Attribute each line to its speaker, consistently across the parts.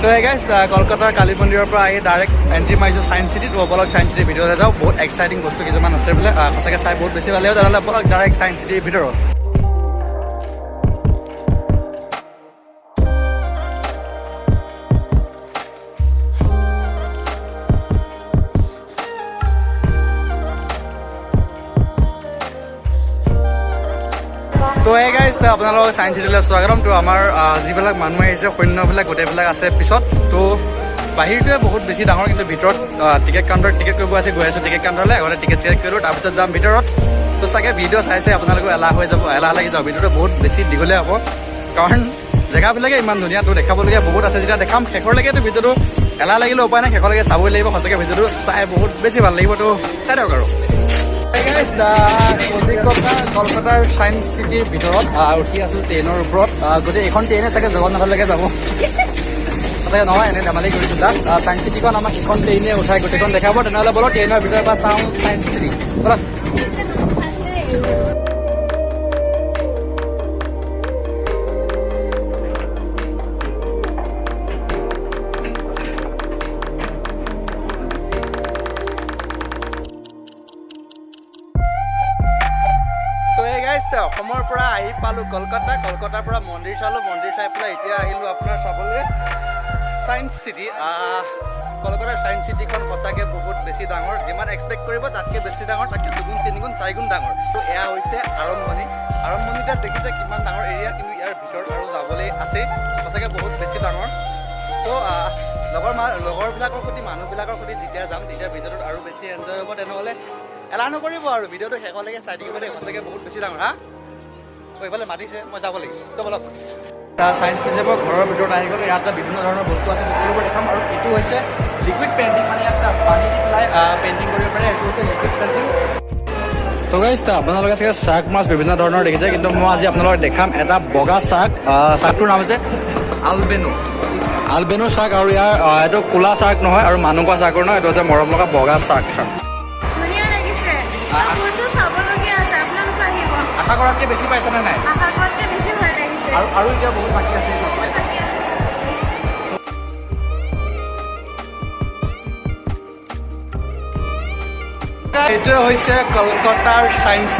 Speaker 1: তো গাইজ কলকাতাৰ কালী মন্দিৰৰ পৰা আহি ডাইৰেক্ট এণ্ট্ৰি মাৰিছোঁ ছায়েন্স চিটিত। বলক ছায়েন্স চিটিৰ ভিতৰলৈ যাওঁ, বহুত এক্সাইটিং বস্তু কিছুমান আছে বোলে, সঁচাকৈ চাই বহুত বেছি ভাল লাগিব। তেনেহ'লে বলক ডাইৰেক্ট ছায়েন্স চিটিৰ ভিতৰত। তো এই গাইজ আপোনালোকক ছায়েন্স চিটিলৈ স্বাগতম। তো আমাৰ যিবিলাক মানুহ আহিছে সৈন্যবিলাক গোটেইবিলাক আছে পিছত। তো বাহিৰটোৱে বহুত বেছি ডাঙৰ, কিন্তু ভিতৰত টিকেট কাউণ্টাৰত টিকেট কৰিব আছে। গৈ আছোঁ টিকেট কাউণ্টাৰলৈ, আগতে টিকেট কৰিলোঁ, তাৰপিছত যাম ভিতৰত। তো চাগে ভিডিঅ' চাই আপোনালোকো এলাহ হৈ যাব, এলাহ লাগি যাব। ভিডিঅ'টো বহুত বেছি দীঘলীয়া হ'ব, কাৰণ জেগাবিলাকে ইমান ধুনীয়া। তো দেখাবলগীয়া বহুত আছে, যেতিয়া দেখাম শেষৰলৈকেতো ভিডিঅ'টো এলাহ লাগিলে উপায় নাই, শেষলৈকে চাবই লাগিব। সঁচাকৈ ভিডিঅ'টো চাই বহুত বেছি ভাল লাগিব। তো চাই দিয়ক আৰু। কলকাতাৰ ছায়েন্স চিটিৰ ভিতৰত উঠি আছোঁ ট্ৰেইনৰ ওপৰত। গতিকে এইখন ট্ৰেইনে চাগে জগন্নাথলৈকে যাব। তাতে নহয়, এনেই ধেমালি কৰিছোঁ তাত। ছায়েন্স চিটিখন আমাক এখন ট্ৰেইনে উঠাই গোটেইখন দেখাব। তেনেহ'লে বলক ট্ৰেইনৰ ভিতৰৰ পৰা চাওঁ ছায়েন্স চিটি, বলক। অসমৰ পৰা আহি পালোঁ কলকাতাৰ পৰা মন্দিৰ চালোঁ, মন্দিৰ চাই পেলাই এতিয়া আহিলোঁ আপোনাৰ চাবলৈ ছায়েন্স চিটি। কলকাতাৰ ছায়েন্স চিটিখন সঁচাকৈ বহুত বেছি ডাঙৰ, যিমান এক্সপেক্ট কৰিব তাতকৈ বেছি ডাঙৰ, তাতকৈ দুগুণ তিনিগুণ চাৰিগুণ ডাঙৰ। তো এয়া হৈছে আৰম্ভণিতে দেখিছে কিমান ডাঙৰ এৰিয়া, কিন্তু ইয়াৰ ভিতৰত আৰু যাবলৈ আছে, সঁচাকৈ বহুত বেছি ডাঙৰ। তো লগৰবিলাকৰ সৈতে মানুহবিলাকৰ সৈতে যেতিয়া যাম তেতিয়া ভিডিঅ'টোত আৰু বেছি এনজয় হ'ব। তেনেহ'লে এলাহ নকৰিব আৰু ভিডিঅ'টো শেষলৈকে চাই থাকিব দেই, সঁচাকৈ বহুত বেছি ডাঙৰ। এইফালে মাতিছে, মই যাব লাগিব। তো বলক। ছায়েন্স মিউজিয়ামৰ ঘৰৰ ভিতৰত আহি গ'লোঁ। ইয়াত বিভিন্ন ধৰণৰ বস্তু আছে, সকলোবোৰ দেখাম। আৰু এইটো হৈছে লিকুইড পেইণ্টিং, মানে ইয়াত পানী দি পেলাই পেইণ্টিং কৰিব পাৰে। এইটো হৈছে লিকুইড পেইণ্টিং। তো গাইজ আপোনালোকে চাগে শ্বাৰ্ক মাছ বিভিন্ন ধৰণৰ দেখিছে, কিন্তু মই আজি আপোনালোকক দেখাম এটা বগা শ্বাৰ্ক। শ্বাৰ্কটোৰ নাম হৈছে আলবেনো শ্বাৰ্ক। আৰু ইয়াৰ এইটো ক'লা শ্বাৰ্ক নহয় আৰু মানুহ খোৱা শ্বাৰ্কৰ নহয়, এইটো হৈছে মৰম লগা বগা শ্বাৰ্ক। আশা কৰাতকৈ বেছি পাইছেনে নাই? আৰু এতিয়া বহুত বাকী আছে। এইটোৱে হৈছে কলকাতাৰ ছায়েন্স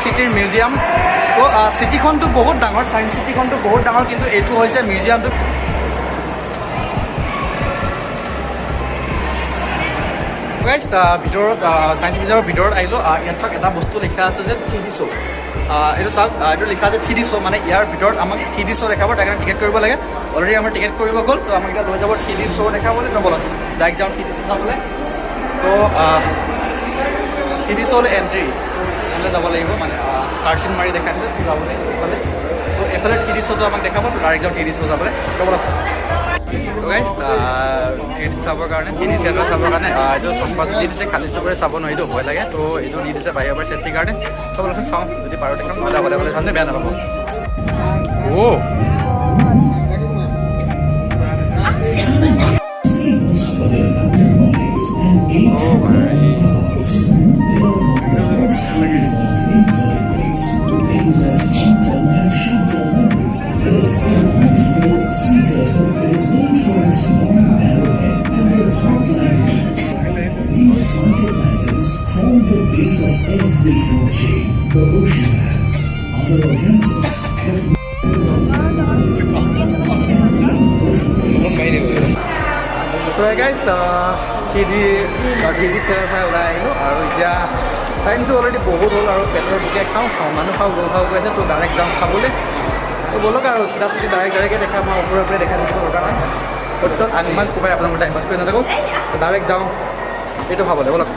Speaker 1: চিটিৰ মিউজিয়াম। তো চিটিখনটো বহুত ডাঙৰ, ছায়েন্স চিটিখনটো বহুত ডাঙৰ, কিন্তু এইটো হৈছে মিউজিয়ামটো। ভিতৰত ছায়েন্স মিউজিয়ামৰ ভিতৰত আহিলোঁ। ইয়াত এটা বস্তু লিখা আছে যে 3D শ্ব'। এইটো চাওক, এইটো লিখা আছে 3D শ্ব', মানে ইয়াৰ ভিতৰত আমাক 3D শ্ব' দেখাব, তাৰ কাৰণে টিকেট কৰিব লাগে। অলৰেডি আমাৰ টিকেট কৰিব গ'ল, তো আমাক এতিয়া লৈ যাব 3D শ্ব' দেখাবলৈ। নবলক ডাইৰেক্ট যাওঁ 3D শ্ব' চাবলৈ। তো 3D শ্ব' এণ্ট্ৰি এইফালে যাব লাগিব, মানে কাৰ্ড মাৰি দেখাই দিছে যাবলৈ এইফালে। তো এইফালে 3D শ্ব'টো আমাক দেখাব, তো ডাইৰেক্ট যাওঁ 3D শ্ব' চাবলৈ। নবলক। তো গাইজ 3D চাবৰ কাৰণে 3D থিয়েটাৰ চাবৰ কাৰণে এইটো চশমা দি দিছে, খালী চকুৰে চাব নোৱাৰিতো, ভয় লাগে। তো এইটো দি দিছে বাহিৰৰ পৰা ছেফটিৰ কাৰণে। চাবচোন চাওঁ, যদি পাৰোঁ দেখাম, নহ'লে চাম বেয়া নাপাব।
Speaker 2: The ocean has other organisms.
Speaker 1: তো গাইজ 3D থিয়েটাৰ চাই ওলাই আহিলোঁ। আৰু এতিয়া টাইমটো অলৰেডি বহুত হ'ল, আৰু পেটৰ বুকে খাওঁ মানুহ খাওঁ গৈ আছে। তো ডাইৰেক্ট যাওঁ খাবলৈ। তো বলক আৰু চিধা ডাইৰেক্টে দেখাম, মই ওপৰে দেখাই দিছোঁ দৰকাৰ নাই। সত্যত আমি ইমান কোবাই আপোনালোকৰ টাইম পাছ কৰি নাথাকোঁ। ডাইৰেক্ট যাওঁ এইটো খাবলৈ, বলক।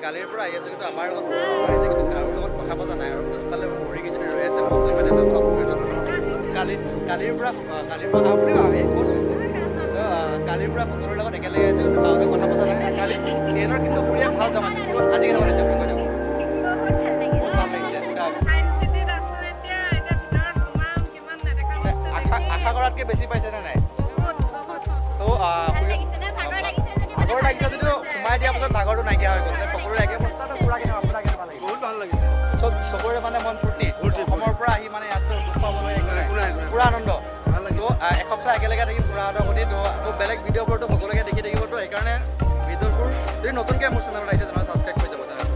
Speaker 1: কালিৰ পৰা আহি আছে, কিন্তু আমাৰ লগত কিন্তু কাৰোৰ লগত কথা পতা নাই। আৰু পিছফালে ভৰি কেইজনী ৰৈ আছে, মই মানে কালিৰ পৰা আপুনি ক'ত গৈছে? কালিৰ পৰা সকলোৰে লগত একেলগে আছে, কিন্তু কাৰোৰে কথা পতা নাই। কালি ট্ৰেইনৰ কিন্তু ফুৰিয়ে ভাল জমা আছে। আজি কেনেকুৱা লাগিছে আপুনি কৈ দিয়ক? বহুত ভাল লাগিছে। আশা কৰাতকৈ বেছি পাইছেনে নাই? তো সকলোৰে মানে মন ফূৰ্তি অসমৰ পৰা আহি মানে ইয়াত দুখ পাবলৈ পুৰা আনন্দ তো এসপ্তাহ একেলগে থাকিম পুৰা সৈতে তো আকৌ বেলেগ ভিডিঅ'বোৰতো সকলোকে দেখি থাকিবতো সেইকাৰণে ভিডিঅ'বোৰ যদি নতুনকৈ মোৰ চেনেলত আহিছে তেনেহ'লে ছাবস্ক্ৰাইব কৰি যাব চেনেলটো।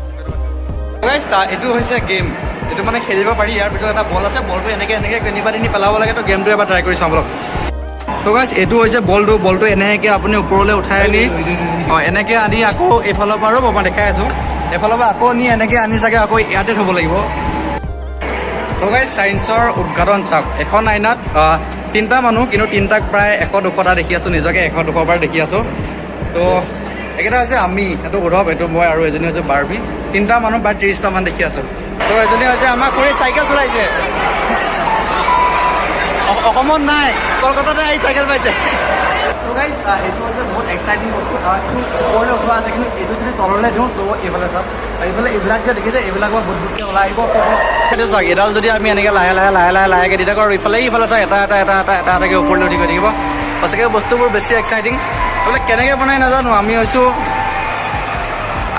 Speaker 1: এইটো হৈছে গেম, এইটো মানে খেলিব পাৰি। ইয়াৰ ভিতৰত এটা বল আছে, বলটো এনেকৈ কেনিবা নি পেলাব লাগে। তো গেমটো এবাৰ ট্ৰাই কৰি চাওঁ বলক। তো গাইজ এইটো হৈছে বলটো এনেকৈ আপুনি ওপৰলৈ উঠাই আনি এনেকৈ আনি আকৌ এইফালৰ পৰা ৰ'ব মই দেখাই আছোঁ, এইফালৰ পৰা আকৌ নি এনেকৈ আনি চাগে আকৌ ইয়াতে থ'ব লাগিব। তো গাইজ ছায়েন্সৰ উদঘাটন চাওক, এখন আইনাত 3টা মানুহ, কিন্তু 3টাক প্ৰায় 100-200টা দেখি আছোঁ, নিজকে 100-200 দেখি আছোঁ। তো একেটা হৈছে আমি, এইটো উদ্ধৱ, এইটো মই, আৰু এজনী হৈছে বাৰ্বি। 3টা মানুহ প্ৰায় 30টা মান দেখি আছোঁ। তো এজনী হৈছে আমাৰ খুৰী চাইকেল চলাইছে, অসমত নাই, কলকাতাতে আহি চাইকেল পাইছে। তো গাইজ এইটো হৈছে বহুত এক্সাইটিং বস্তু। এইটো ওপৰলৈ উঠোৱা আছে, কিন্তু এইটো যদি তললৈ দিওঁ তো এইফালে চাওক, এইফালে এইবিলাক যে দেখিছে এইবিলাক বা বুটবুটকৈ ওলাই আহিব। সেইটো চাওক, এডাল যদি আমি এনেকৈ লাহেকৈ দি থাকোঁ আৰু ইফালে চাওক এটাকৈ ওপৰলৈ উঠি গৈ থাকিব। সঁচাকৈ বস্তুবোৰ বেছি এক্সাইটিং। এইবিলাক কেনেকৈ বনাই নাজানো, আমি হৈছোঁ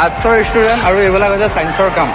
Speaker 1: আৰ্টছৰ ষ্টুডেণ্ট আৰু এইবিলাক হৈছে ছায়েন্সৰ কাম।